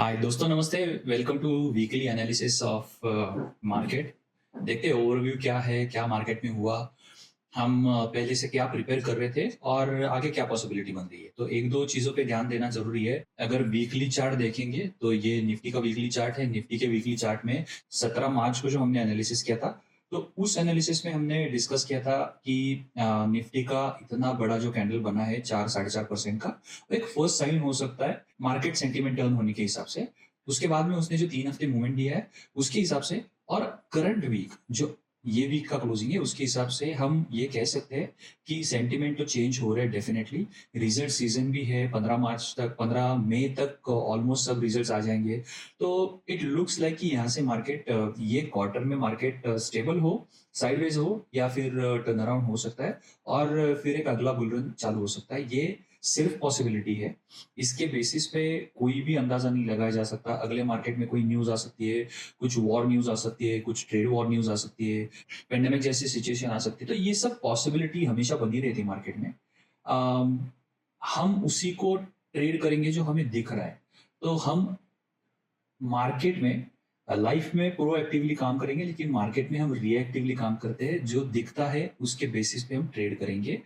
हाय दोस्तों, नमस्ते। Welcome to weekly analysis of market. देखते हैं ओवरव्यू क्या है, क्या मार्केट में हुआ। हम पहले से क्या प्रिपेयर कर रहे थे और आगे क्या पॉसिबिलिटी बन रही है। तो एक दो चीज़ों पे ध्यान देना ज़रूरी है। अगर वीकली चार्ट देखेंगे तो ये निफ्टी का वीकली चार्ट है। निफ्टी के वीकली चार्ट में 17 मार्च को जो हमने एनालिसिस किया था, तो उस एनालिसिस में हमने डिस्कस किया था कि निफ्टी का इतना बड़ा जो कैंडल बना है 4 साढ़े 4% का, वो एक फर्स्ट साइन हो सकता है मार्केट सेंटीमेंट टर्न होने के हिसाब से। उसके बाद में उसने जो 3 हफ्ते मूवमेंट दिया है उसके हिसाब से, और करंट वीक जो ये वीक का क्लोजिंग है उसके हिसाब से हम ये कह सकते हैं कि सेंटिमेंट तो चेंज हो रहा है डेफिनेटली। रिजल्ट सीजन भी है 15 मार्च तक, 15 मई तक ऑलमोस्ट सब रिजल्ट्स आ जाएंगे। तो इट लुक्स लाइक कि यहाँ से मार्केट ये क्वार्टर में मार्केट स्टेबल हो, साइडवेज हो, या फिर टर्न अराउंड हो सकता है और फिर एक अगला बुल रन चालू हो सकता है। ये सिर्फ पॉसिबिलिटी है। इसके बेसिस पे कोई भी अंदाजा नहीं लगाया जा सकता। अगले मार्केट में कोई न्यूज आ सकती है, कुछ वॉर न्यूज आ सकती है, कुछ ट्रेड वॉर न्यूज आ सकती है, पेंडेमिक जैसी सिचुएशन आ सकती है। तो ये सब पॉसिबिलिटी हमेशा बनी रहती है मार्केट में। अम, हम उसी को ट्रेड करेंगे जो हमें दिख रहा है। तो हम मार्केट में लाइफ में प्रोएक्टिवली काम करेंगे, लेकिन मार्केट में हम रिएक्टिवली काम करते हैं। जो दिखता है उसके बेसिस पे हम ट्रेड करेंगे,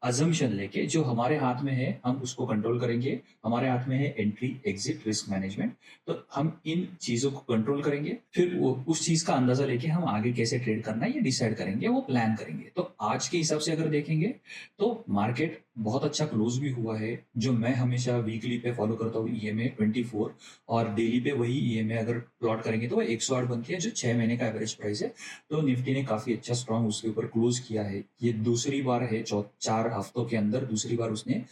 अजम्पशन लेके। जो हमारे हाथ में है हम उसको कंट्रोल करेंगे। हमारे हाथ में है एंट्री, एग्जिट, रिस्क मैनेजमेंट। तो हम इन चीजों को कंट्रोल करेंगे, फिर वो उस चीज का अंदाजा लेके हम आगे कैसे ट्रेड करना है ये डिसाइड करेंगे, वो प्लान करेंगे। तो आज के हिसाब से अगर देखेंगे तो मार्केट बहुत अच्छा क्लोज भी हुआ है। जो मैं हमेशा वीकली पे फॉलो करता हूँ ईएमए 24, और डेली पे वही ईएमए अगर प्लॉट करेंगे तो वो 108 बनती है, जो 6 महीने का एवरेज प्राइस है। तो निफ्टी ने काफी अच्छा स्ट्रॉन्ग उसके ऊपर क्लोज किया है। ये दूसरी बार है 4 हफ्तों के अंदर दूसरी बार उसने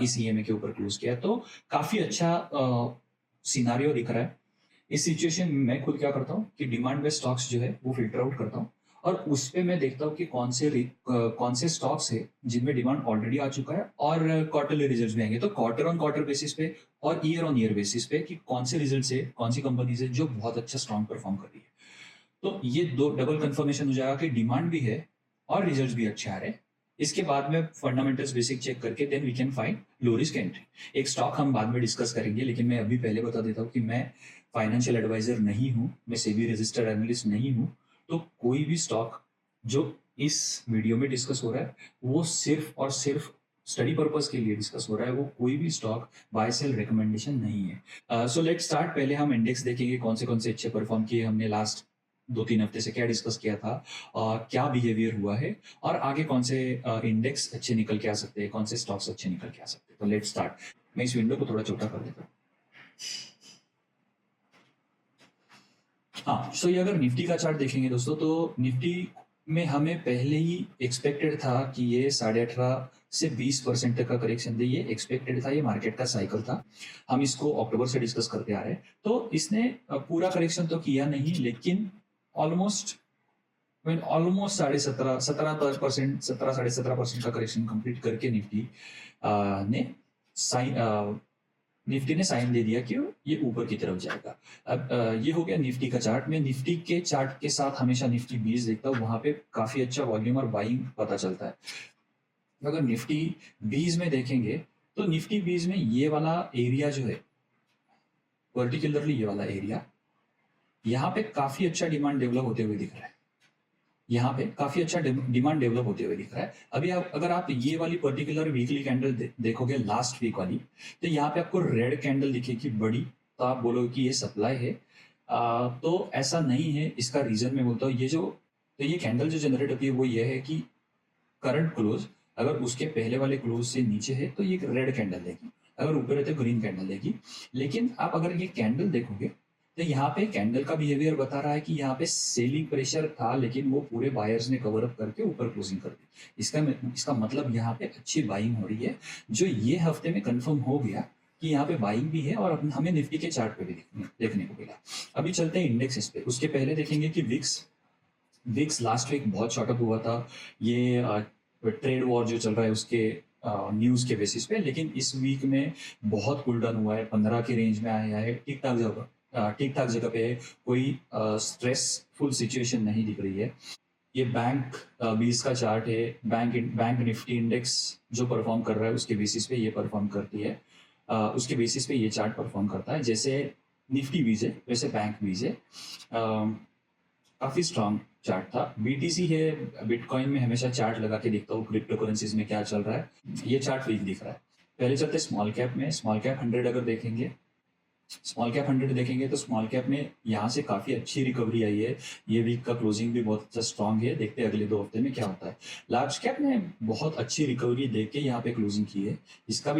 इस ईएमए के ऊपर क्लोज किया। तो काफी अच्छा सिनारियो दिख रहा है। इस सिचुएशन में मैं खुद क्या करता हूँ कि डिमांड बेस्ड स्टॉक्स जो है वो फिल्टर आउट करता हूँ, और उस पे मैं देखता हूँ कि कौन से स्टॉक्स है जिनमें डिमांड ऑलरेडी आ चुका है और क्वार्टरली रिजल्ट्स भी आएंगे। तो क्वार्टर ऑन क्वार्टर बेसिस पे और ईयर ऑन ईयर बेसिस पे कि कौन से रिजल्ट है, कौन सी कंपनीज है जो बहुत अच्छा स्ट्रॉन्ग परफॉर्म कर रही है। तो ये दो डबल कंफर्मेशन हो जाएगा कि डिमांड भी है और रिजल्ट्स भी अच्छे आ रहे हैं। इसके बाद में फंडामेंटल्स बेसिक चेक करके then we can find low risk entry. एक स्टॉक हम बाद में डिस्कस करेंगे, लेकिन मैं अभी पहले बता देता हूँ कि मैं फाइनेंशियल एडवाइजर नहीं हूँ, मैं सेबी रजिस्टर्ड एनालिस्ट नहीं हूँ। तो कोई भी स्टॉक जो इस वीडियो में डिस्कस हो रहा है वो सिर्फ और सिर्फ स्टडी पर्पस के लिए डिस्कस हो रहा है। वो कोई भी स्टॉक बाय सेल रिकमेंडेशन नहीं है। So let start. पहले हम इंडेक्स देखेंगे कौन से अच्छे परफॉर्म किए हमने लास्ट 2-3 हफ्ते से, क्या डिस्कस किया था, क्या बिहेवियर हुआ है, और आगे कौन से इंडेक्स अच्छे निकल के आ सकते हैं, कौन से स्टॉक्स अच्छे निकल के आ सकते हैं। तो लेट स्टार्ट। मैं इस विंडो को थोड़ा छोटा कर देता हूँ। हाँ, सो ये अगर निफ्टी का चार्ट देखेंगे दोस्तों, तो निफ्टी में हमें पहले ही एक्सपेक्टेड था कि ये 18.5 से 20% तक का करेक्शन दे। ये एक्सपेक्टेड था, ये मार्केट का साइकिल था। हम इसको अक्टूबर से डिस्कस करते आ रहे हैं। तो इसने पूरा करेक्शन तो किया नहीं, लेकिन ऑलमोस्ट ऑलमोस्ट 17.5%, 17 साढ़े 17% का करेक्शन कंप्लीट करके ने साइन निफ्टी ने साइन दे दिया कि ये ऊपर की तरफ जाएगा। अब ये हो गया निफ्टी का चार्ट। में निफ्टी के चार्ट के साथ हमेशा निफ्टी 20 देखता हूँ, वहां पे काफी अच्छा वॉल्यूम और बाइंग पता चलता है। अगर निफ्टी 20 में देखेंगे तो निफ्टी 20 में ये वाला एरिया जो है, पर्टिकुलरली ये वाला एरिया, यहाँ पे काफी अच्छा डिमांड डेवलप होते हुए दिख रहा है। यहाँ पे काफी अच्छा डिमांड डेवलप होते हुए दिख रहा है। अभी अगर आप ये वाली पर्टिकुलर वीकली कैंडल देखोगे लास्ट वीक वाली, तो यहाँ पे आपको रेड कैंडल दिखेगी बड़ी, तो आप बोलोगे कि ये सप्लाई है। तो ऐसा नहीं है। इसका रीजन मैं बोलता हूँ, तो ये कैंडल जो जनरेट होती है वो ये है कि करंट क्लोज अगर उसके पहले वाले क्लोज से नीचे है तो ये रेड कैंडल देगी, अगर ऊपर है तो ग्रीन कैंडल देगी। लेकिन आप अगर ये कैंडल देखोगे तो यहाँ पे कैंडल का बिहेवियर बता रहा है कि यहाँ पे सेलिंग प्रेशर था, लेकिन वो पूरे बायर्स ने कवर अप करके ऊपर क्लोजिंग कर दी। इसका मतलब यहाँ पे अच्छी बाइंग हो रही है, जो ये हफ्ते में कंफर्म हो गया कि यहाँ पे बाइंग भी है, और हमें निफ्टी के चार्ट पे भी देखने को मिला। अभी चलते हैं इंडेक्स पे। उसके पहले देखेंगे कि विक्स विक्स लास्ट वीक बहुत शॉर्टअप हुआ था। ये ट्रेड वॉर जो चल रहा है उसके न्यूज के बेसिस पे, लेकिन इस वीक में बहुत कूल डाउन हुआ है, 15 के रेंज में आया है। ठीक ठाक जगह पे है। कोई स्ट्रेसफुल सिचुएशन नहीं दिख रही है। ये बैंक 20 का चार्ट है। बैंक निफ्टी इंडेक्स जो परफॉर्म कर रहा है उसके बेसिस पे ये परफॉर्म करती है। उसके बेसिस पे ये चार्ट परफॉर्म करता है। जैसे निफ्टी बीज है, वैसे बैंक बीज है। काफ़ी स्ट्रांग चार्ट था। बीटीसी है, बिटकॉइन में हमेशा चार्ट लगा के देखता हूँ क्रिप्टो करेंसीज में क्या चल रहा है। ये चार्ट वीक दिख रहा है। पहले चलते स्मॉल कैप में। स्मॉल कैप 100 अगर देखेंगे, स्मॉल कैप 100 देखेंगे तो स्मॉल कैप में यहाँ से काफ़ी अच्छी रिकवरी आई है। ये वीक का क्लोजिंग भी बहुत अच्छा स्ट्रांग है। देखते हैं अगले 2 हफ्ते में क्या होता है। लार्ज कैप ने बहुत अच्छी रिकवरी देख के यहाँ पे क्लोजिंग की है। इसको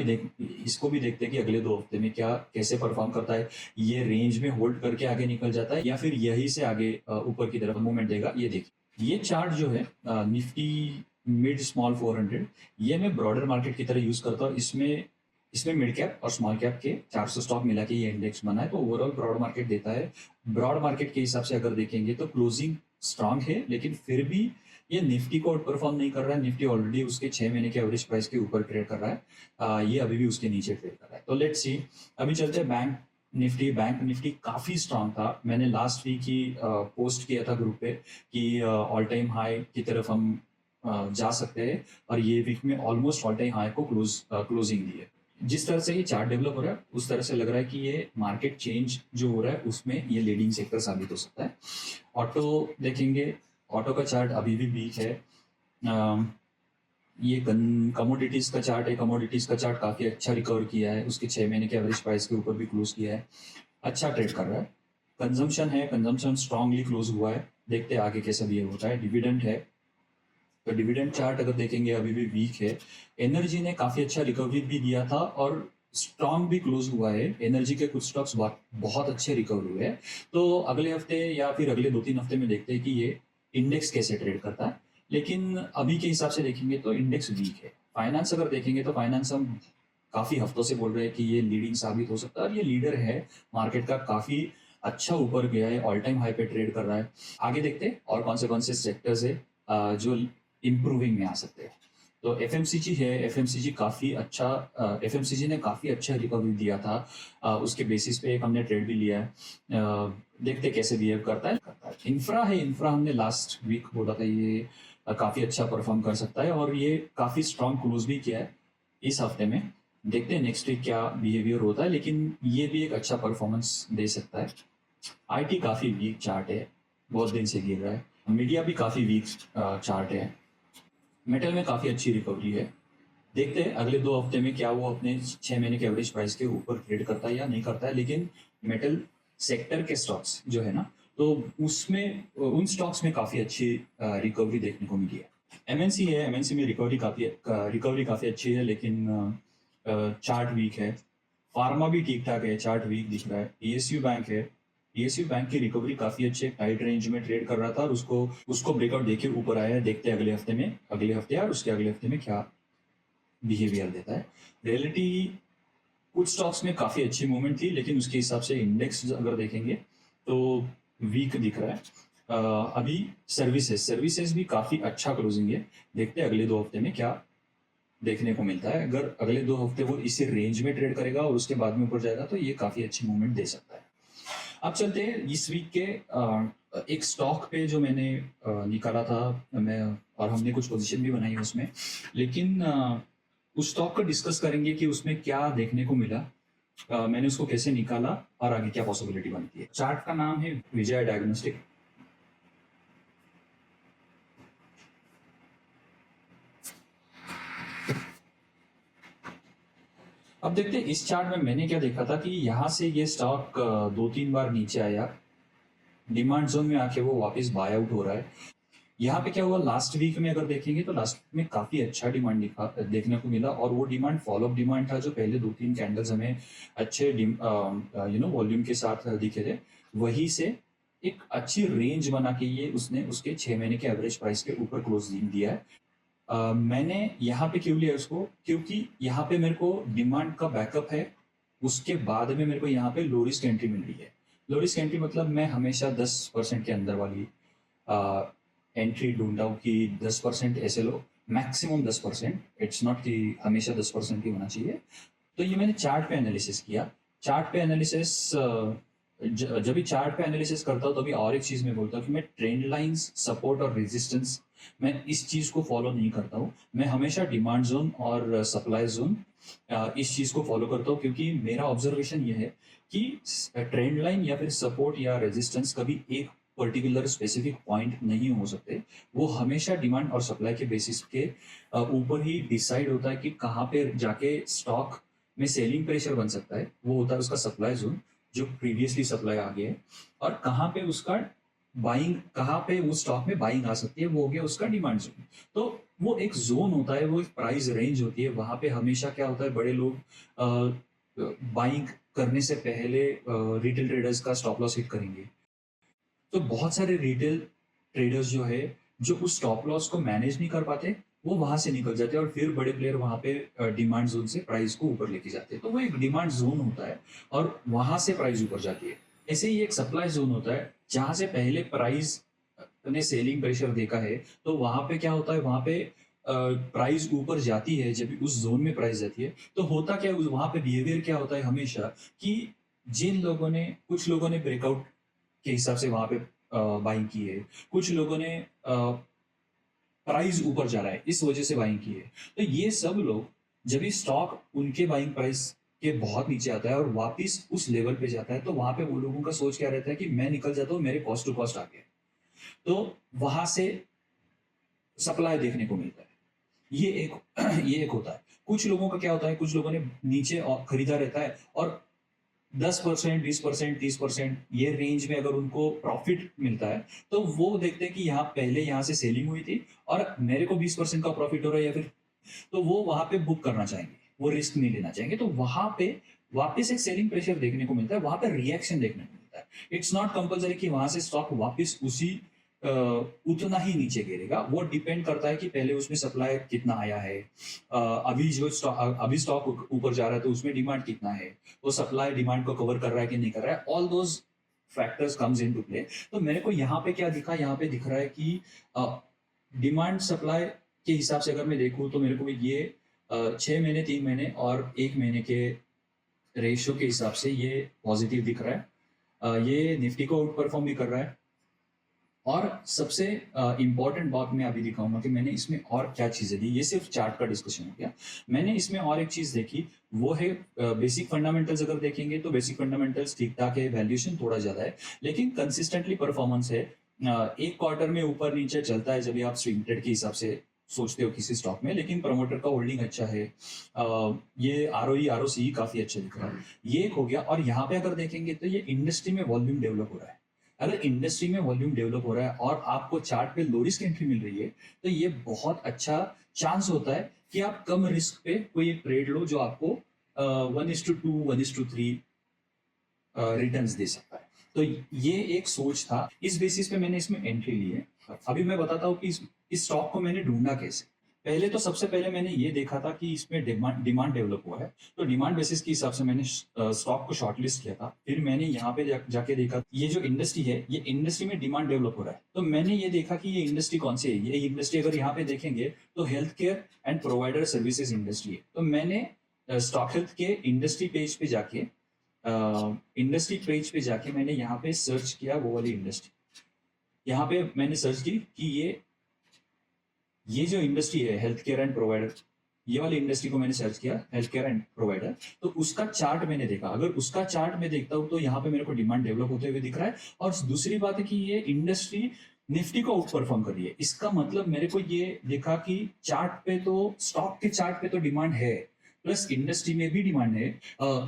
भी देखते हैं कि अगले 2 हफ्ते में क्या कैसे परफॉर्म करता है। ये रेंज में होल्ड करके आगे निकल जाता है या फिर यही से आगे ऊपर की तरफ मूवमेंट देगा, ये देखिए। ये चार्ट जो है निफ्टी मिड स्मॉल 400, ये मैं ब्रॉडर मार्केट की तरह यूज करता हूँ। इसमें इसमें मिड कैप और स्मॉल कैप के 400 स्टॉक मिला के ये इंडेक्स बना है, तो ओवरऑल ब्रॉड मार्केट देता है। ब्रॉड मार्केट के हिसाब से अगर देखेंगे तो क्लोजिंग स्ट्रांग है, लेकिन फिर भी ये निफ्टी को आउट परफॉर्म नहीं कर रहा है। निफ्टी ऑलरेडी उसके 6 महीने के एवरेज प्राइस के ऊपर ट्रेड कर रहा है। ये अभी भी उसके नीचे ट्रेड कर रहा है। तो लेट्स सी। अभी चलते हैं बैंक निफ्टी। बैंक निफ्टी काफ़ी स्ट्रांग था। मैंने लास्ट वीक ही पोस्ट किया था ग्रुप पे कि ऑल टाइम हाई की तरफ हम जा सकते हैं, और ये वीक में ऑलमोस्ट ऑल टाइम हाई को क्लोजिंग दी है। जिस तरह से ये चार्ट डेवलप हो रहा है उस तरह से लग रहा है कि ये मार्केट चेंज जो हो रहा है उसमें ये लीडिंग सेक्टर साबित हो सकता है। ऑटो देखेंगे, ऑटो का चार्ट अभी भी वीक है। ये कमोडिटीज़ का चार्ट है। कमोडिटीज़ का चार्ट काफ़ी अच्छा रिकवर किया है, उसके 6 महीने के एवरेज प्राइस के ऊपर भी क्लोज किया है, अच्छा ट्रेड कर रहा है। कंजम्पशन है, कंजम्पशन स्ट्रांगली क्लोज हुआ है। देखते हैं आगे कैसा बिहेव होता है। डिविडेंड है, तो डिविडेंड चार्ट अगर देखेंगे अभी भी वीक है। एनर्जी ने काफ़ी अच्छा रिकवरी भी दिया था और स्ट्रांग भी क्लोज हुआ है। एनर्जी के कुछ स्टॉक्स बहुत अच्छे रिकवर हुए हैं। तो अगले हफ्ते या फिर अगले 2-3 हफ्ते में देखते हैं कि ये इंडेक्स कैसे ट्रेड करता है। लेकिन अभी के हिसाब से देखेंगे तो इंडेक्स वीक है। फाइनेंस अगर देखेंगे तो फाइनेंस हम काफ़ी हफ्तों से बोल रहे हैं कि ये लीडिंग साबित हो सकता है, और ये लीडर है मार्केट का। काफ़ी अच्छा ऊपर गया है, ऑल टाइम हाई पे ट्रेड कर रहा है। आगे देखते हैं और कौन से सेक्टर्स है जो इम्प्रूविंग में आ सकते हैं। तो एफएमसीजी है। एफएमसीजी काफ़ी अच्छा, एफएमसीजी ने काफ़ी अच्छा रिकवरी दिया था। उसके बेसिस पे एक हमने ट्रेड भी लिया है। देखते कैसे बिहेव करता है। इंफ्रा है। इंफ्रा हमने लास्ट वीक बोला था ये काफ़ी अच्छा परफॉर्म कर सकता है, और ये काफ़ी स्ट्रांग क्लोज भी किया है इस हफ्ते में। देखते हैं नेक्स्ट वीक क्या बिहेवियर होता है, लेकिन ये भी एक अच्छा परफॉर्मेंस दे सकता है। आईटी काफ़ी वीक चार्ट है, बहुत दिन से गिर रहा है। मीडिया भी काफ़ी वीक चार्ट है। मेटल में काफ़ी अच्छी रिकवरी है। देखते हैं अगले 2 हफ्ते में क्या वो अपने 6 महीने के एवरेज प्राइस के ऊपर ट्रेड करता है या नहीं करता है। लेकिन मेटल सेक्टर के स्टॉक्स जो है ना, तो उसमें उन स्टॉक्स में काफ़ी अच्छी रिकवरी देखने को मिली है। एमएनसी है। एमएनसी में रिकवरी काफ़ी अच्छी है, लेकिन चार्ट वीक है। फार्मा भी ठीक ठाक है, चार्ट वीक दिख रहा है। पीएसयू बैंक है। पीएसयू बैंक की रिकवरी काफ़ी अच्छी है, टाइट रेंज में ट्रेड कर रहा था और उसको ब्रेकआउट देके ऊपर आया है। देखते हैं अगले हफ्ते और उसके अगले हफ्ते में क्या बिहेवियर देता है। रियलिटी कुछ स्टॉक्स में काफ़ी अच्छी मूवमेंट थी, लेकिन उसके हिसाब से इंडेक्स अगर देखेंगे तो वीक दिख रहा है। अभी सर्विसेज भी काफ़ी अच्छा क्लोजिंग है। देखते हैं अगले 2 हफ्ते में क्या देखने को मिलता है। अगर अगले 2 हफ्ते वो इसी रेंज में ट्रेड करेगा और उसके बाद में ऊपर जाएगा तो ये काफ़ी अच्छी मूवमेंट दे सकता है। अब चलते हैं इस वीक के एक स्टॉक पे जो मैंने निकाला था मैं, और हमने कुछ पोजीशन भी बनाई है उसमें। लेकिन उस स्टॉक को डिस्कस करेंगे कि उसमें क्या देखने को मिला, मैंने उसको कैसे निकाला और आगे क्या पॉसिबिलिटी बनती है। चार्ट का नाम है विजय डायग्नोस्टिक। अब देखते हैं इस चार्ट में मैंने क्या देखा था कि यहाँ से ये स्टॉक 2-3 बार नीचे आया, डिमांड जोन में आके वो वापस बाय आउट हो रहा है। यहाँ पे क्या हुआ लास्ट वीक में अगर देखेंगे तो लास्ट वीक में काफी अच्छा डिमांड देखने को मिला, और वो डिमांड फॉलो अप डिमांड था जो पहले 2-3 कैंडल्स हमें अच्छे वॉल्यूम के साथ दिखे थे। वही से एक अच्छी रेंज बना के ये उसने उसके 6 महीने के एवरेज प्राइस के ऊपर क्लोज दिया है। मैंने यहाँ पे क्यों लिया उसको, क्योंकि यहाँ पे मेरे को डिमांड का बैकअप है। उसके बाद में मेरे को यहाँ पे लो रिस्क एंट्री मिल रही है। लो रिस्क एंट्री मतलब मैं हमेशा 10% के अंदर वाली एंट्री ढूंढता हूँ कि 10% ऐसे लो, मैक्सिमम 10%। इट्स नॉट कि हमेशा 10% ही होना चाहिए। तो ये मैंने चार्ट पे एनालिसिस किया। चार्ट पे एनालिसिस जब भी चार्ट पे एनालिसिस करता हूँ तभी और एक चीज़ मैं बोलता हूँ कि मैं ट्रेंड लाइंस, सपोर्ट और रेजिस्टेंस, मैं इस चीज़ को फॉलो नहीं करता हूँ। मैं हमेशा डिमांड जोन और सप्लाई जोन इस चीज़ को फॉलो करता हूँ, क्योंकि मेरा ऑब्जर्वेशन ये है कि ट्रेंड लाइन या फिर सपोर्ट या रेजिस्टेंस कभी एक पर्टिकुलर स्पेसिफिक पॉइंट नहीं हो सकते। वो हमेशा डिमांड और सप्लाई के बेसिस के ऊपर ही डिसाइड होता है कि कहाँ पे जाके स्टॉक में सेलिंग प्रेशर बन सकता है, वो होता है उसका सप्लाई जोन जो प्रीवियसली सप्लाई आ गया है, और कहाँ पे उसका बाइंग, कहाँ पे उस स्टॉक में बाइंग आ सकती है, वो हो गया उसका डिमांड जोन। तो वो एक जोन होता है, वो एक प्राइस रेंज होती है, वहां पे हमेशा क्या होता है, बड़े लोग बाइंग करने से पहले रिटेल ट्रेडर्स का स्टॉप लॉस हिट करेंगे। तो बहुत सारे रिटेल ट्रेडर्स जो है, जो उस स्टॉप लॉस को मैनेज नहीं कर पाते, वो वहां से निकल जाते हैं और फिर बड़े प्लेयर वहां पे डिमांड जोन से प्राइस को ऊपर लेके जाते हैं। तो वो एक डिमांड जोन होता है और वहां से प्राइस ऊपर जाती है। ऐसे ही एक सप्लाई जोन होता है, जहां से पहले प्राइस ने सेलिंग प्रेशर देखा है, तो वहां पे क्या होता है, वहां पे प्राइस ऊपर जाती है। जब भी उस जोन में प्राइस जाती है, तो होता क्या है, वहां पे बिहेवियर क्या होता है हमेशा, कि जिन लोगों ने, कुछ लोगों ने ब्रेकआउट के हिसाब से वहां पे बाइंग की है, कुछ लोगों ने प्राइस ऊपर जा रहा है इस वजह से बाइंग की है। तो ये सब लोग, जब भी स्टॉक उनके बाइंग प्राइस के बहुत नीचे आता है और वापस उस लेवल पे जाता है, तो वहां पे वो लोगों का सोच क्या रहता है कि मैं निकल जाता हूँ, मेरे कॉस्ट टू कॉस्ट आ गया। तो वहां से सप्लाई देखने को मिलता है। ये एक ये एक होता है। कुछ लोगों का क्या होता है, कुछ लोगों ने नीचे खरीदा रहता है और 10%, 20%, 30% ये रेंज में अगर उनको प्रॉफिट मिलता है, तो वो देखते हैं कि यहाँ पहले यहाँ से सेलिंग हुई थी और मेरे को 20% का प्रॉफिट हो रहा है, या फिर, तो वो वहां पे बुक करना चाहेंगे, वो रिस्क नहीं लेना चाहेंगे। तो वहां पे वापस एक सेलिंग प्रेशर देखने को मिलता है, वहां पे रिएक्शन देखने को मिलता है। इट्स नॉट कंपलसरी कि वहां से स्टॉक वापस उसी अ, उतना ही नीचे गिरेगा। वो डिपेंड करता है कि पहले उसमें सप्लाई कितना आया है, अभी स्टॉक ऊपर जा रहा है तो उसमें डिमांड कितना है, वो सप्लाई डिमांड को कवर कर रहा है कि नहीं कर रहा है, all those factors comes into play. तो मेरे को यहाँ पे क्या दिखा, यहाँ पे दिख रहा है कि डिमांड सप्लाई के हिसाब से अगर मैं देखूँ, तो मेरे को ये 6 महीने, 3 महीने और 1 महीने के रेशियो के हिसाब से ये पॉजिटिव दिख रहा है। ये निफ्टी को आउट परफॉर्म भी कर रहा है। और सबसे इम्पॉर्टेंट बात मैं अभी दिखाऊंगा कि मैंने इसमें और क्या चीजें दी। ये सिर्फ चार्ट का डिस्कशन हो गया। मैंने इसमें और एक चीज देखी, वो है बेसिक फंडामेंटल्स। अगर देखेंगे तो बेसिक फंडामेंटल्स ठीक ठाक है, वैल्यूएशन थोड़ा ज्यादा है, लेकिन कंसिस्टेंटली परफॉर्मेंस है। एक क्वार्टर में ऊपर नीचे चलता है जब भी आप स्विंग ट्रेड के हिसाब से सोचते हो किसी स्टॉक में, लेकिन प्रमोटर का होल्डिंग अच्छा है। ये आरओई आरओसी काफी अच्छा दिख रहा है। ये एक हो गया। और यहाँ पे अगर देखेंगे तो ये इंडस्ट्री में वॉल्यूम डेवलप हो रहा है। अगर इंडस्ट्री में वॉल्यूम डेवलप हो रहा है और आपको चार्ट पे लो रिस्क एंट्री मिल रही है, तो ये बहुत अच्छा चांस होता है कि आप कम रिस्क पे कोई एक ट्रेड लो जो आपको 1:2, 1:3 रिटर्न्स दे सकता है। तो ये एक सोच था, इस बेसिस पे मैंने इसमें एंट्री ली है। अभी मैं बताता हूँ कि इस स्टॉक को मैंने ढूंढा कैसे। पहले तो सबसे पहले मैंने ये देखा था कि इसमें डिमांड डेवलप हुआ है, तो डिमांड बेसिस के हिसाब से मैंने स्टॉक को शॉर्टलिस्ट किया था। फिर मैंने यहाँ पे जाके देखा ये जो इंडस्ट्री है, ये इंडस्ट्री में डिमांड डेवलप हो रहा है। तो मैंने ये देखा कि ये इंडस्ट्री कौन सी है। ये इंडस्ट्री अगर यहाँ पे देखेंगे तो health care and provider services industry है। तो मैंने स्टॉक हेल्थ के इंडस्ट्री पेज पे जाके मैंने यहाँ पे सर्च किया वो वाली इंडस्ट्री। यहाँ पे मैंने सर्च की कि ये जो इंडस्ट्री है हेल्थ केयर एंड प्रोवाइडर, ये वाली इंडस्ट्री को मैंने सर्च किया, हेल्थ केयर एंड प्रोवाइडर। तो उसका चार्ट मैंने देखा। अगर उसका चार्ट मैं देखता हूँ तो यहाँ पे मेरे को डिमांड डेवलप होते हुए दिख रहा है। और दूसरी बात है कि ये इंडस्ट्री निफ्टी को आउट परफॉर्म कर रही है। इसका मतलब मेरे को ये देखा कि चार्ट पे तो, स्टॉक के चार्ट पे तो डिमांड है, प्लस इंडस्ट्री में भी डिमांड है।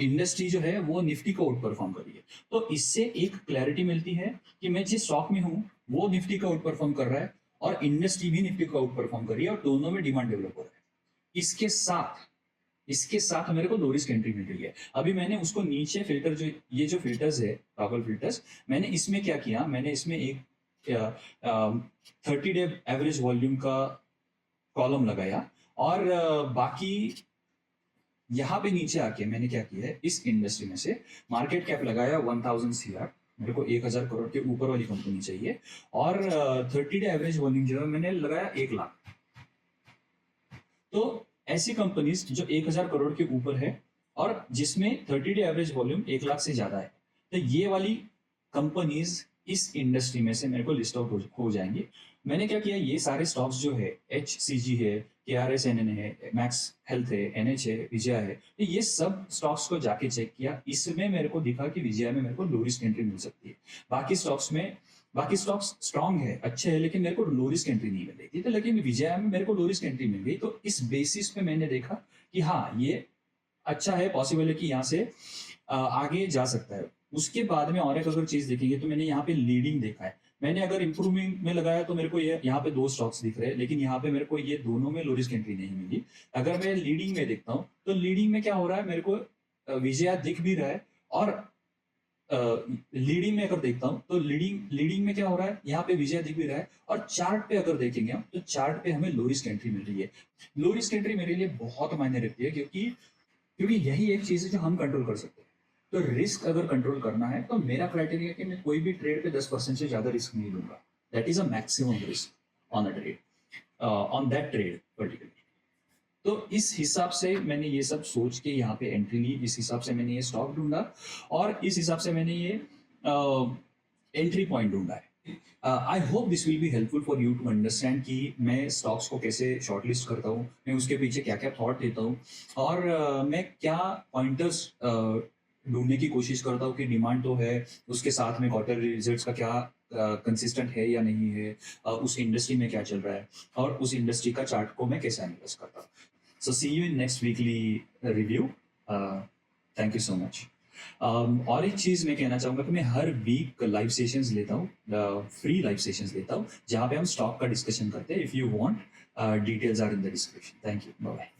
इंडस्ट्री जो है वो निफ्टी को आउट परफॉर्म कर रही है। तो इससे एक क्लैरिटी मिलती है कि मैं जिस स्टॉक में हूँ वो निफ्टी को आउट परफॉर्म कर रहा है और इंडस्ट्री भी निफ्टी को आउट परफॉर्म कर रही है, और दोनों में डिमांड डेवलप हो रहा है। इसके साथ मेरे को लो रिस्क एंट्री मिल रही है। अभी मैंने उसको नीचे फिल्टर, जो ये जो फिल्टर्स है टॉगल फिल्टर्स, मैंने इसमें क्या किया, मैंने इसमें एक 30 डे एवरेज वॉल्यूम का कॉलम लगाया। और बाकी यहाँ पे नीचे आके मैंने क्या किया है, इस इंडस्ट्री में से मार्केट कैप लगाया 1000 CR। मेरे को 1000 करोड़ के ऊपर वाली कंपनी चाहिए। और 30 डे एवरेज वॉल्यूम जो है मैंने लगाया 1 लाख। तो ऐसी कंपनीज जो 1000 करोड़ के ऊपर है और जिसमें 30 डे एवरेज वॉल्यूम 1 लाख से ज्यादा है, तो ये वाली कंपनीज इस इंडस्ट्री में से मेरे को लिस्ट आउट हो जाएंगी। मैंने क्या किया, ये सारे स्टॉक्स जो है HCG है, KRSNN है, मैक्स हेल्थ है, NH है, विजया है, तो ये सब स्टॉक्स को जाके चेक किया, इसमें मेरे को दिखा कि विजया में मेरे को लो रिस्क एंट्री मिल सकती है। बाकी स्टॉक्स स्ट्रांग है, अच्छे है, लेकिन मेरे को लो रिस्क एंट्री नहीं मिल रही थी, तो लेकिन विजया में मेरे को लो रिस्क एंट्री मिल गई। तो इस बेसिस पे मैंने देखा कि हाँ, ये अच्छा है, पॉसिबल है कि यहाँ से आगे जा सकता है। उसके बाद में और एक अगर चीज देखेंगे तो मैंने यहाँ पे लीडिंग देखा है। मैंने अगर इंप्रूविंग में लगाया तो मेरे को ये यहाँ पे 2 स्टॉक्स दिख रहे हैं, लेकिन यहाँ पे मेरे को ये दोनों में लो रिस्क एंट्री नहीं मिली। अगर मैं लीडिंग में देखता हूँ तो लीडिंग में क्या हो रहा है, मेरे को विजया दिख भी रहा है, और लीडिंग में अगर देखता हूँ तो लीडिंग में क्या हो रहा है, यहाँ पे विजय दिख भी रहा है, और चार्ट पे अगर देखेंगे हम तो चार्ट पे हमें लो रिस्क एंट्री मिल रही है। लो रिस्क एंट्री मेरे लिए बहुत मायने रखती है, क्योंकि यही एक चीज है जो हम कंट्रोल कर सकते हैं। तो रिस्क अगर कंट्रोल करना है तो मेरा क्राइटेरिया है कि मैं कोई भी ट्रेड पे 10% से ज्यादा रिस्क नहीं लूंगा। That is a maximum risk on a trade, on that trade particular. तो इस हिसाब से मैंने ये सब सोच के यहाँ पे एंट्री ली, इस हिसाब से मैंने ये स्टॉक ढूंढा, और इस हिसाब से मैंने ये एंट्री पॉइंट ढूंढा है। I hope this will be helpful for you to understand कि मैं स्टॉक्स को कैसे शॉर्टलिस्ट करता हूँ, मैं उसके पीछे क्या क्या थॉट देता हूँ, और मैं क्या पॉइंटर्स ढूंढने की कोशिश करता हूँ कि डिमांड तो है, उसके साथ में क्वार्टर रिजल्ट्स का क्या कंसिस्टेंट है या नहीं है, उस इंडस्ट्री में क्या चल रहा है, और उस इंडस्ट्री का चार्ट को मैं कैसे एनालाइज करता हूँ। So see you in next weekly review. Thank you so much. और एक चीज मैं कहना चाहूंगा कि मैं हर वीक लाइव सेशंस लेता हूँ, फ्री लाइव सेशंस लेता हूँ, जहाँ पे हम स्टॉक का डिस्कशन करते हैं। If you want, details are in the description. Thank you, bye bye.